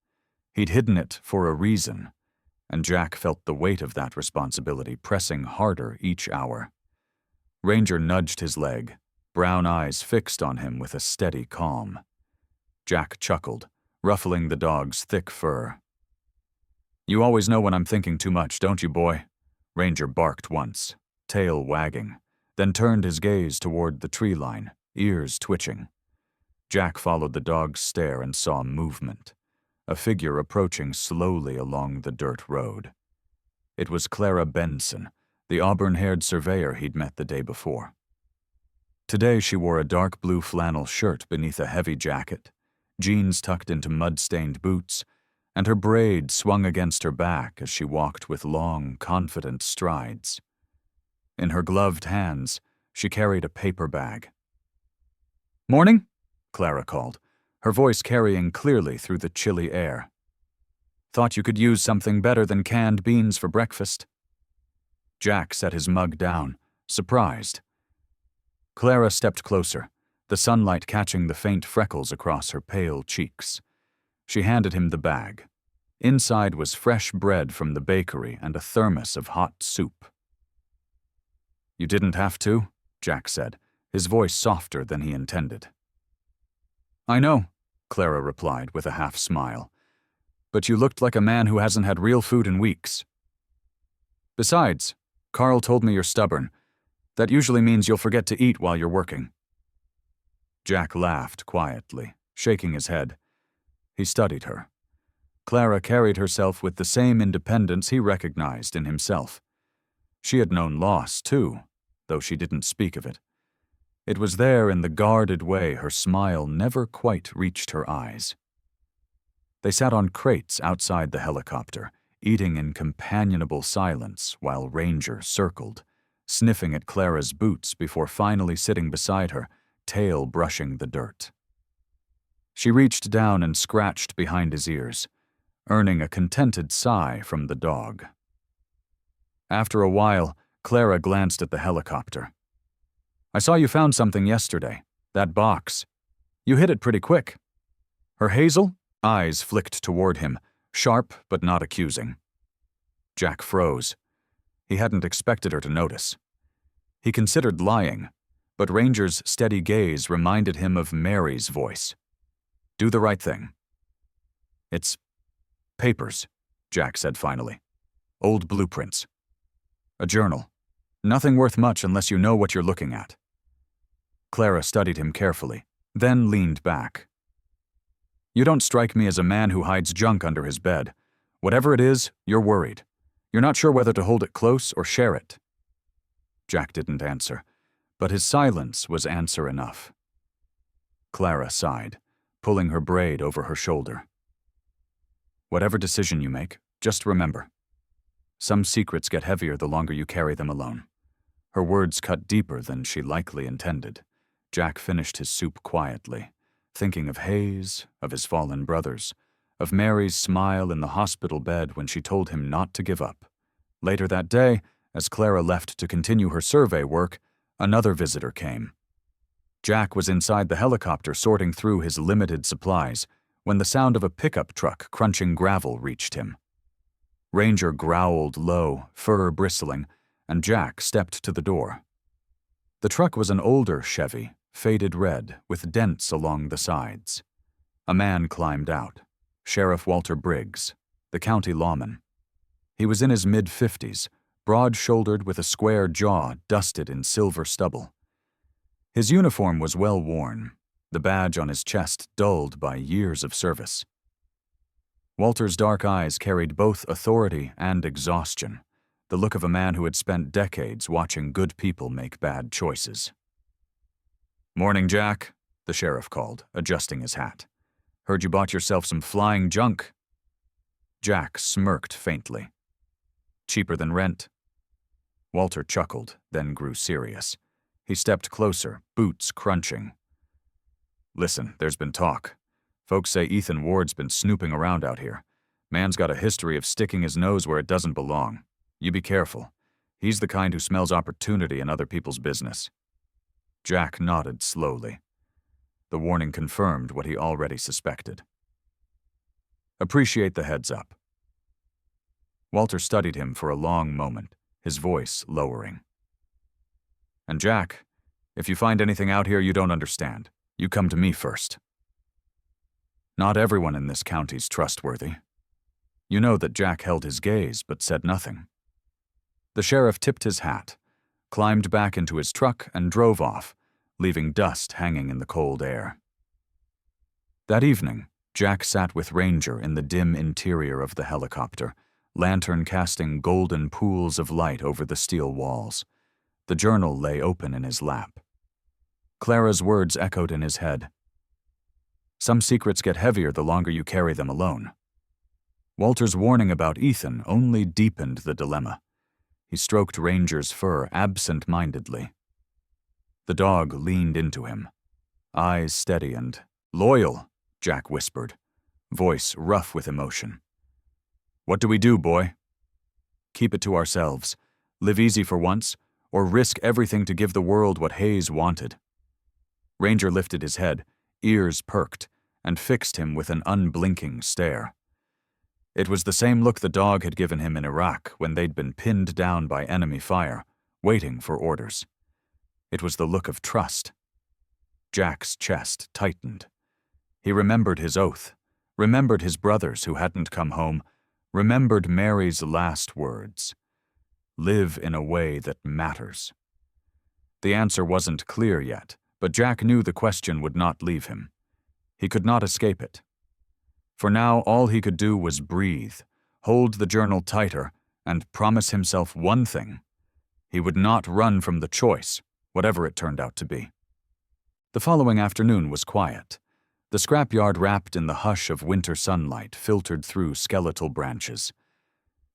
He'd hidden it for a reason, and Jack felt the weight of that responsibility pressing harder each hour. Ranger nudged his leg, brown eyes fixed on him with a steady calm. Jack chuckled, ruffling the dog's thick fur. "You always know when I'm thinking too much, don't you, boy?" Ranger barked once, tail wagging, then turned his gaze toward the tree line, ears twitching. Jack followed the dog's stare and saw movement, a figure approaching slowly along the dirt road. It was Clara Benson, the auburn-haired surveyor he'd met the day before. Today she wore a dark blue flannel shirt beneath a heavy jacket, jeans tucked into mud-stained boots, and her braid swung against her back as she walked with long, confident strides. In her gloved hands, she carried a paper bag. "Morning," Clara called, her voice carrying clearly through the chilly air. "Thought you could use something better than canned beans for breakfast." Jack set his mug down, surprised. Clara stepped closer, the sunlight catching the faint freckles across her pale cheeks. She handed him the bag. Inside was fresh bread from the bakery and a thermos of hot soup. "You didn't have to," Jack said, his voice softer than he intended. "I know," Clara replied with a half-smile. "But you looked like a man who hasn't had real food in weeks. Besides, Carl told me you're stubborn. That usually means you'll forget to eat while you're working." Jack laughed quietly, shaking his head. He studied her. Clara carried herself with the same independence he recognized in himself. She had known loss, too, though she didn't speak of it. It was there in the guarded way her smile never quite reached her eyes. They sat on crates outside the helicopter, eating in companionable silence while Ranger circled, sniffing at Clara's boots before finally sitting beside her, tail brushing the dirt. She reached down and scratched behind his ears, earning a contented sigh from the dog. After a while, Clara glanced at the helicopter. "I saw you found something yesterday, that box. You hid it pretty quick." Her hazel eyes flicked toward him, sharp but not accusing. Jack froze. He hadn't expected her to notice. He considered lying, but Ranger's steady gaze reminded him of Mary's voice. "Do the right thing." "It's papers," Jack said finally. "Old blueprints. A journal. Nothing worth much unless you know what you're looking at." Clara studied him carefully, then leaned back. "You don't strike me as a man who hides junk under his bed. Whatever it is, you're worried. You're not sure whether to hold it close or share it." Jack didn't answer, but his silence was answer enough. Clara sighed, pulling her braid over her shoulder. "Whatever decision you make, just remember. Some secrets get heavier the longer you carry them alone." Her words cut deeper than she likely intended. Jack finished his soup quietly, thinking of Hayes, of his fallen brothers, of Mary's smile in the hospital bed when she told him not to give up. Later that day, as Clara left to continue her survey work, another visitor came. Jack was inside the helicopter sorting through his limited supplies when the sound of a pickup truck crunching gravel reached him. Ranger growled low, fur bristling, and Jack stepped to the door. The truck was an older Chevy, faded red, with dents along the sides. A man climbed out, Sheriff Walter Briggs, the county lawman. He was in his mid-50s, broad-shouldered with a square jaw dusted in silver stubble. His uniform was well worn, the badge on his chest dulled by years of service. Walter's dark eyes carried both authority and exhaustion, the look of a man who had spent decades watching good people make bad choices. "Morning, Jack," the sheriff called, adjusting his hat. "Heard you bought yourself some flying junk." Jack smirked faintly. "Cheaper than rent." Walter chuckled, then grew serious. He stepped closer, boots crunching. "Listen, there's been talk. Folks say Ethan Ward's been snooping around out here. Man's got a history of sticking his nose where it doesn't belong. You be careful. He's the kind who smells opportunity in other people's business." Jack nodded slowly. The warning confirmed what he already suspected. Appreciate the heads up. Walter studied him for a long moment, his voice lowering. And Jack, if you find anything out here you don't understand, you come to me first. Not everyone in this county's trustworthy. You know that Jack held his gaze but said nothing. The sheriff tipped his hat, climbed back into his truck, and drove off, leaving dust hanging in the cold air. That evening, Jack sat with Ranger in the dim interior of the helicopter, lantern casting golden pools of light over the steel walls. The journal lay open in his lap. Clara's words echoed in his head. Some secrets get heavier the longer you carry them alone. Walter's warning about Ethan only deepened the dilemma. He stroked Ranger's fur absent-mindedly. The dog leaned into him, eyes steady and loyal, Jack whispered, voice rough with emotion. What do we do, boy? Keep it to ourselves, live easy for once, or risk everything to give the world what Hayes wanted. Ranger lifted his head, ears perked, and fixed him with an unblinking stare. It was the same look the dog had given him in Iraq when they'd been pinned down by enemy fire, waiting for orders. It was the look of trust. Jack's chest tightened. He remembered his oath, remembered his brothers who hadn't come home, remembered Mary's last words. Live in a way that matters. The answer wasn't clear yet, but Jack knew the question would not leave him. He could not escape it. For now, all he could do was breathe, hold the journal tighter, and promise himself one thing. He would not run from the choice, whatever it turned out to be. The following afternoon was quiet. The scrapyard wrapped in the hush of winter sunlight filtered through skeletal branches.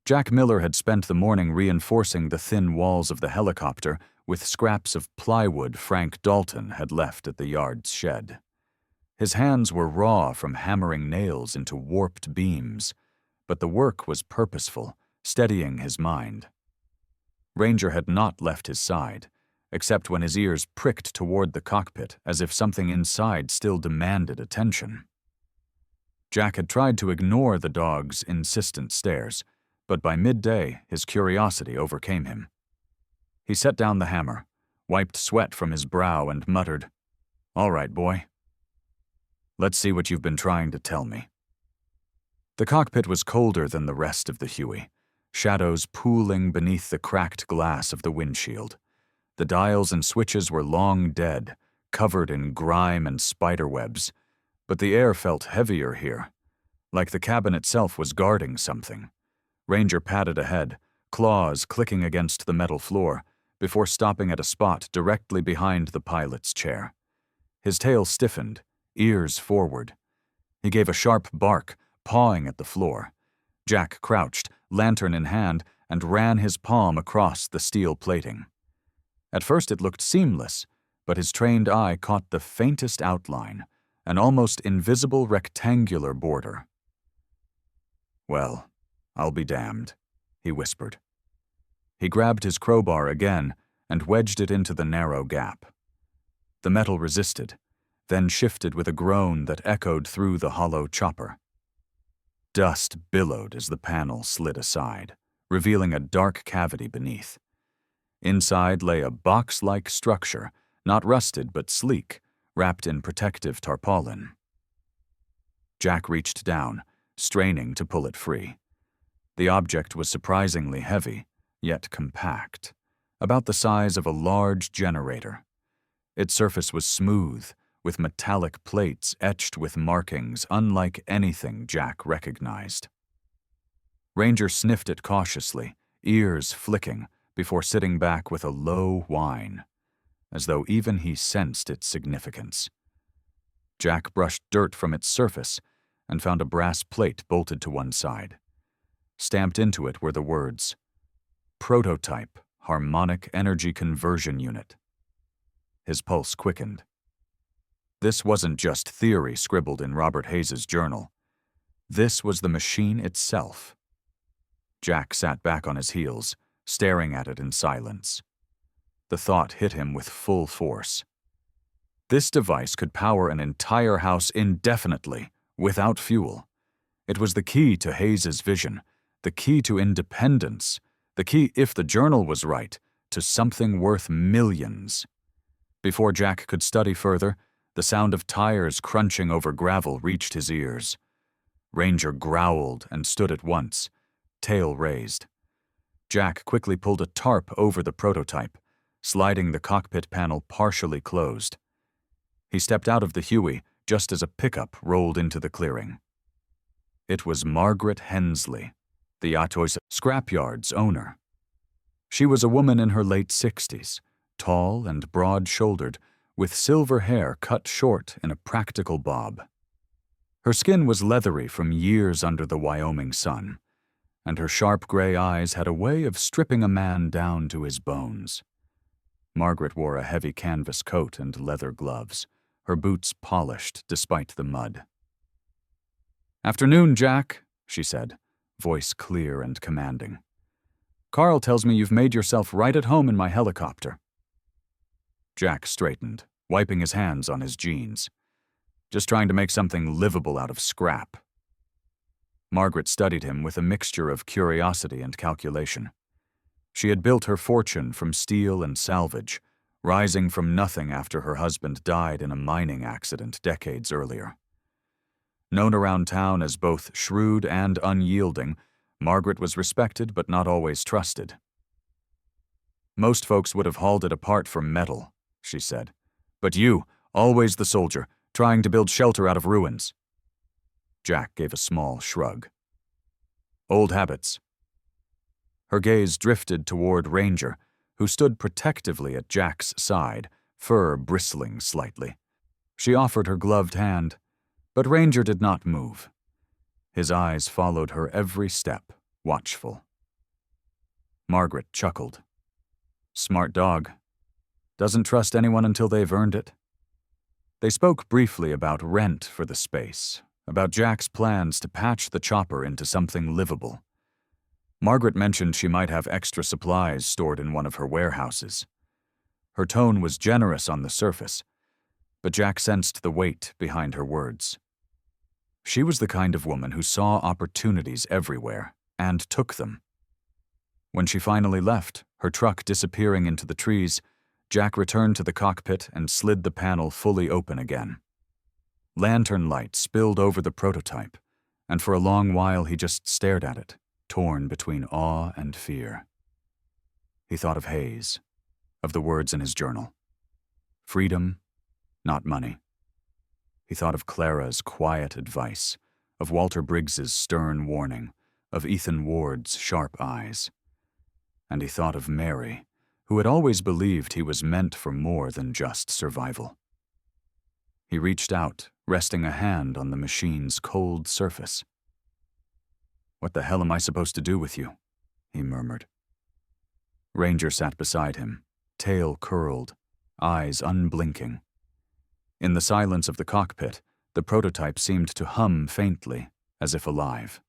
Jack Miller had spent the morning reinforcing the thin walls of the helicopter with scraps of plywood Frank Dalton had left at the yard's shed. His hands were raw from hammering nails into warped beams, but the work was purposeful, steadying his mind. Ranger had not left his side, except when his ears pricked toward the cockpit as if something inside still demanded attention. Jack had tried to ignore the dog's insistent stares, but by midday his curiosity overcame him. He set down the hammer, wiped sweat from his brow, and muttered, "All right, boy. Let's see what you've been trying to tell me." The cockpit was colder than the rest of the Huey, shadows pooling beneath the cracked glass of the windshield. The dials and switches were long dead, covered in grime and spiderwebs, but the air felt heavier here, like the cabin itself was guarding something. Ranger padded ahead, claws clicking against the metal floor, before stopping at a spot directly behind the pilot's chair. His tail stiffened, ears forward. He gave a sharp bark, pawing at the floor. Jack crouched, lantern in hand, and ran his palm across the steel plating. At first it looked seamless, but his trained eye caught the faintest outline, an almost invisible rectangular border. "Well, I'll be damned," he whispered. He grabbed his crowbar again and wedged it into the narrow gap. The metal resisted, then shifted with a groan that echoed through the hollow chopper. Dust billowed as the panel slid aside, revealing a dark cavity beneath. Inside lay a box-like structure, not rusted but sleek, wrapped in protective tarpaulin. Jack reached down, straining to pull it free. The object was surprisingly heavy, yet compact, about the size of a large generator. Its surface was smooth, with metallic plates etched with markings unlike anything Jack recognized. Ranger sniffed it cautiously, ears flicking, before sitting back with a low whine, as though even he sensed its significance. Jack brushed dirt from its surface and found a brass plate bolted to one side. Stamped into it were the words, "Prototype Harmonic Energy Conversion Unit." His pulse quickened. This wasn't just theory scribbled in Robert Hayes's journal. This was the machine itself. Jack sat back on his heels, staring at it in silence. The thought hit him with full force. This device could power an entire house indefinitely, without fuel. It was the key to Hayes's vision, the key to independence, the key, if the journal was right, to something worth millions. Before Jack could study further, the sound of tires crunching over gravel reached his ears. Ranger growled and stood at once, tail raised. Jack quickly pulled a tarp over the prototype, sliding the cockpit panel partially closed. He stepped out of the Huey just as a pickup rolled into the clearing. It was Margaret Hensley, the Atoy's scrapyard's owner. She was a woman in her late 60s, tall and broad-shouldered, with silver hair cut short in a practical bob. Her skin was leathery from years under the Wyoming sun, and her sharp gray eyes had a way of stripping a man down to his bones. Margaret wore a heavy canvas coat and leather gloves, her boots polished despite the mud. "Afternoon, Jack," she said, voice clear and commanding. "Carl tells me you've made yourself right at home in my helicopter." Jack straightened, wiping his hands on his jeans. "Just trying to make something livable out of scrap." Margaret studied him with a mixture of curiosity and calculation. She had built her fortune from steel and salvage, rising from nothing after her husband died in a mining accident decades earlier. Known around town as both shrewd and unyielding, Margaret was respected but not always trusted. "Most folks would have hauled it apart for metal," she said. "But you, always the soldier, trying to build shelter out of ruins." Jack gave a small shrug. "Old habits." Her gaze drifted toward Ranger, who stood protectively at Jack's side, fur bristling slightly. She offered her gloved hand, but Ranger did not move. His eyes followed her every step, watchful. Margaret chuckled. "Smart dog. Doesn't trust anyone until they've earned it." They spoke briefly about rent for the space, about Jack's plans to patch the chopper into something livable. Margaret mentioned she might have extra supplies stored in one of her warehouses. Her tone was generous on the surface, but Jack sensed the weight behind her words. She was the kind of woman who saw opportunities everywhere and took them. When she finally left, her truck disappearing into the trees, Jack returned to the cockpit and slid the panel fully open again. Lantern light spilled over the prototype, and for a long while he just stared at it, torn between awe and fear. He thought of Hayes, of the words in his journal. Freedom, not money. He thought of Clara's quiet advice, of Walter Briggs's stern warning, of Ethan Ward's sharp eyes. And he thought of Mary, who had always believed he was meant for more than just survival. He reached out, resting a hand on the machine's cold surface. "What the hell am I supposed to do with you?" he murmured. Ranger sat beside him, tail curled, eyes unblinking. In the silence of the cockpit, the prototype seemed to hum faintly, as if alive.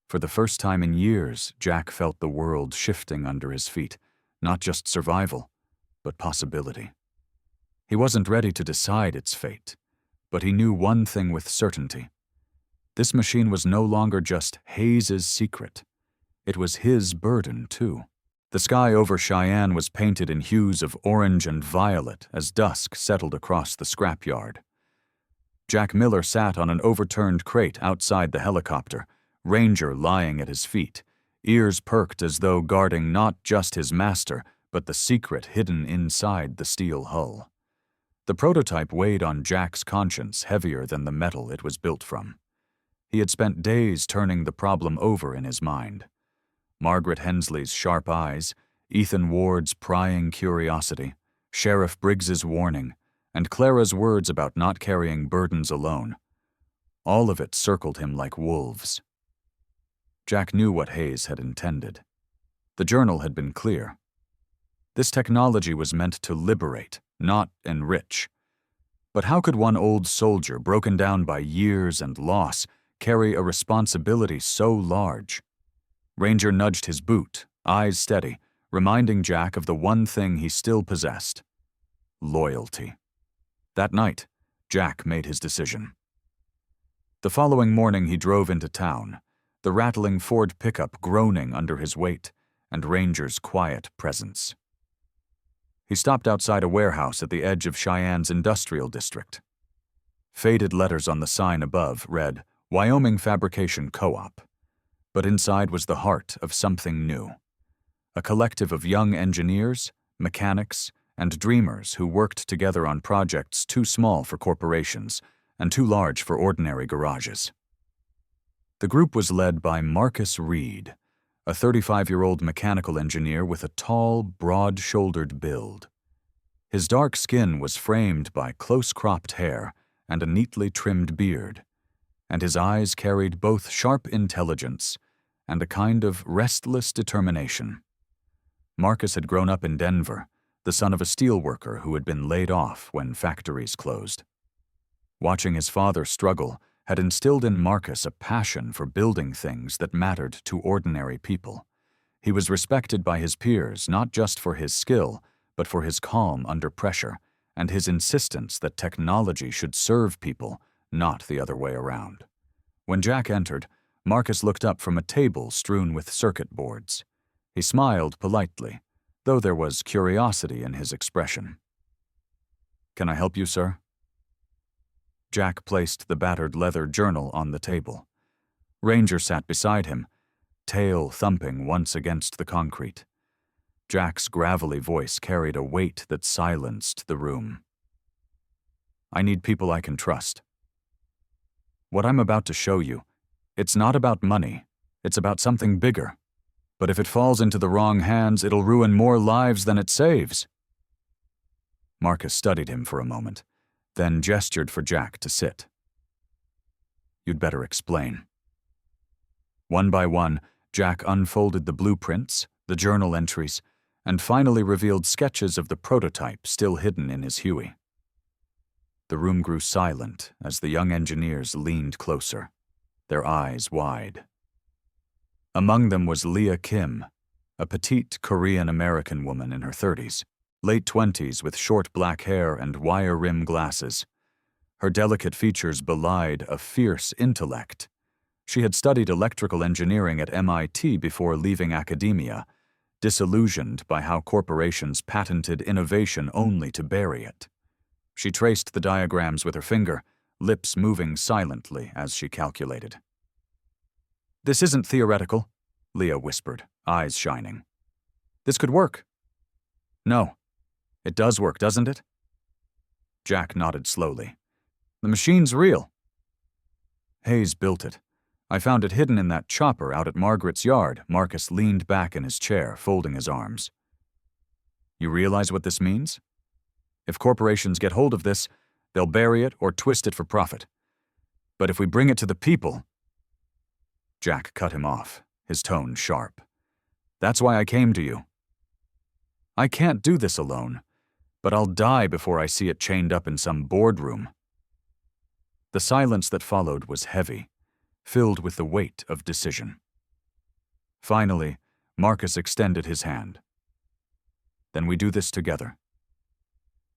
For the first time in years, Jack felt the world shifting under his feet, not just survival, but possibility. He wasn't ready to decide its fate, but he knew one thing with certainty. This machine was no longer just Hayes's secret. It was his burden, too. The sky over Cheyenne was painted in hues of orange and violet as dusk settled across the scrapyard. Jack Miller sat on an overturned crate outside the helicopter, Ranger lying at his feet, ears perked as though guarding not just his master, but the secret hidden inside the steel hull. The prototype weighed on Jack's conscience heavier than the metal it was built from. He had spent days turning the problem over in his mind. Margaret Hensley's sharp eyes, Ethan Ward's prying curiosity, Sheriff Briggs's warning, and Clara's words about not carrying burdens alone. All of it circled him like wolves. Jack knew what Hayes had intended. The journal had been clear. This technology was meant to liberate, not enrich. But how could one old soldier, broken down by years and loss, carry a responsibility so large? Ranger nudged his boot, eyes steady, reminding Jack of the one thing he still possessed: loyalty. That night, Jack made his decision. The following morning he drove into town, the rattling Ford pickup groaning under his weight and Ranger's quiet presence. He stopped outside a warehouse at the edge of Cheyenne's industrial district. Faded letters on the sign above read, Wyoming Fabrication Co-op. But inside was the heart of something new. A collective of young engineers, mechanics, and dreamers who worked together on projects too small for corporations and too large for ordinary garages. The group was led by Marcus Reed, a 35-year-old mechanical engineer with a tall, broad-shouldered build. His dark skin was framed by close-cropped hair and a neatly trimmed beard, and his eyes carried both sharp intelligence and a kind of restless determination. Marcus had grown up in Denver, the son of a steelworker who had been laid off when factories closed. Watching his father struggle had instilled in Marcus a passion for building things that mattered to ordinary people. He was respected by his peers not just for his skill, but for his calm under pressure and his insistence that technology should serve people, not the other way around. When Jack entered, Marcus looked up from a table strewn with circuit boards. He smiled politely, though there was curiosity in his expression. "Can I help you, sir?" Jack placed the battered leather journal on the table. Ranger sat beside him, tail thumping once against the concrete. Jack's gravelly voice carried a weight that silenced the room. "I need people I can trust. What I'm about to show you, it's not about money, it's about something bigger. But if it falls into the wrong hands, it'll ruin more lives than it saves." Marcus studied him for a moment, then gestured for Jack to sit. "You'd better explain." One by one, Jack unfolded the blueprints, the journal entries, and finally revealed sketches of the prototype still hidden in his Huey. The room grew silent as the young engineers leaned closer, their eyes wide. Among them was Leah Kim, a petite Korean-American woman in her 30s, late 20s with short black hair and wire-rim glasses. Her delicate features belied a fierce intellect. She had studied electrical engineering at MIT before leaving academia, disillusioned by how corporations patented innovation only to bury it. She traced the diagrams with her finger, lips moving silently as she calculated. "This isn't theoretical," Leah whispered, eyes shining. "This could work." "No. It does work, doesn't it?" Jack nodded slowly. "The machine's real." "Hayes built it. I found it hidden in that chopper out at Margaret's yard." Marcus leaned back in his chair, folding his arms. "You realize what this means? If corporations get hold of this, they'll bury it or twist it for profit. But if we bring it to the people—" Jack cut him off, his tone sharp. "That's why I came to you. I can't do this alone, but I'll die before I see it chained up in some boardroom." The silence that followed was heavy, filled with the weight of decision. Finally, Marcus extended his hand. "Then we do this together."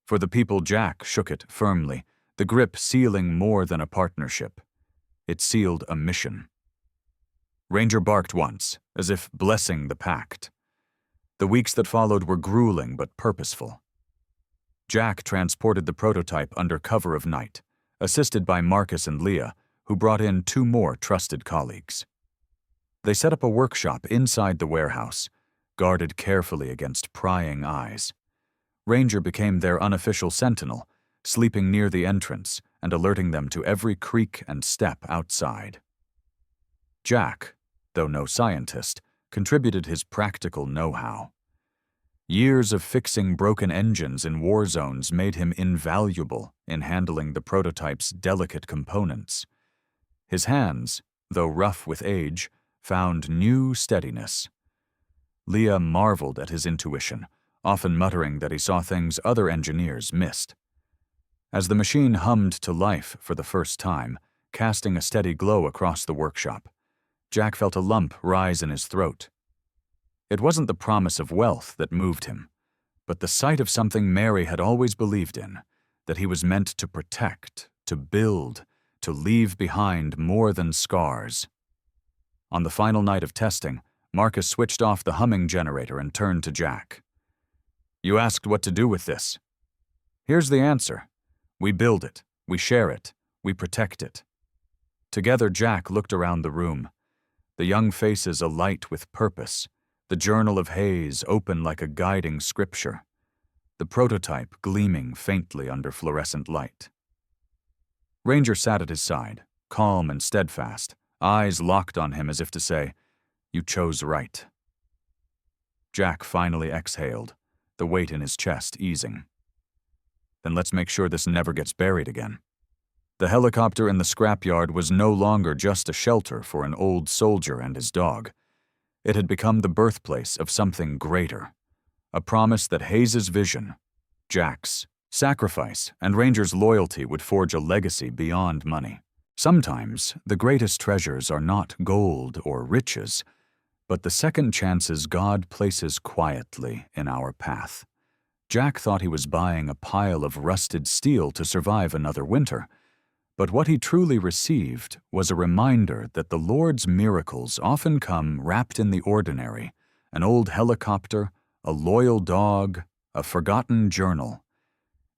For the people, Jack shook it firmly, the grip sealing more than a partnership. It sealed a mission. Ranger barked once, as if blessing the pact. The weeks that followed were grueling but purposeful. Jack transported the prototype under cover of night, assisted by Marcus and Leah, who brought in 2 more trusted colleagues. They set up a workshop inside the warehouse, guarded carefully against prying eyes. Ranger became their unofficial sentinel, sleeping near the entrance and alerting them to every creak and step outside. Jack, though no scientist, contributed his practical know-how. Years of fixing broken engines in war zones made him invaluable in handling the prototype's delicate components. His hands, though rough with age, found new steadiness. Leah marveled at his intuition, often muttering that he saw things other engineers missed. As the machine hummed to life for the first time, casting a steady glow across the workshop, Jack felt a lump rise in his throat. It wasn't the promise of wealth that moved him, but the sight of something Mary had always believed in, that he was meant to protect, to build, to leave behind more than scars. On the final night of testing, Marcus switched off the humming generator and turned to Jack. "You asked what to do with this. Here's the answer. We build it, we share it, we protect it." Together, Jack looked around the room, the young faces alight with purpose, the journal of Hayes open like a guiding scripture, the prototype gleaming faintly under fluorescent light. Ranger sat at his side, calm and steadfast, eyes locked on him as if to say, "You chose right." Jack finally exhaled, the weight in his chest easing. "Then let's make sure this never gets buried again." The helicopter in the scrapyard was no longer just a shelter for an old soldier and his dog. It had become the birthplace of something greater, a promise that Hayes's vision, Jack's sacrifice, and Ranger's loyalty would forge a legacy beyond money. Sometimes the greatest treasures are not gold or riches, but the second chances God places quietly in our path. Jack thought he was buying a pile of rusted steel to survive another winter, but what he truly received was a reminder that the Lord's miracles often come wrapped in the ordinary: an old helicopter, a loyal dog, a forgotten journal.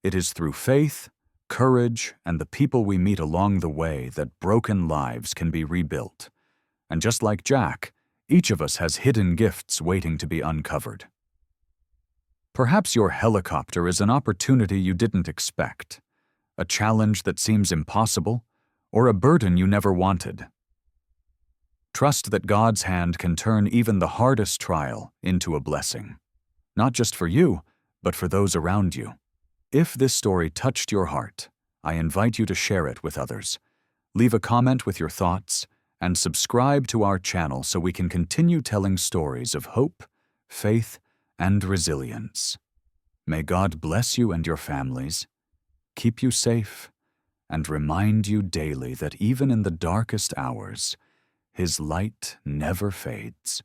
It is through faith, courage, and the people we meet along the way that broken lives can be rebuilt. And just like Jack, each of us has hidden gifts waiting to be uncovered. Perhaps your helicopter is an opportunity you didn't expect, a challenge that seems impossible, or a burden you never wanted. Trust that God's hand can turn even the hardest trial into a blessing, not just for you, but for those around you. If this story touched your heart, I invite you to share it with others. Leave a comment with your thoughts, and subscribe to our channel so we can continue telling stories of hope, faith, and resilience. May God bless you and your families, keep you safe, and remind you daily that even in the darkest hours, His light never fades.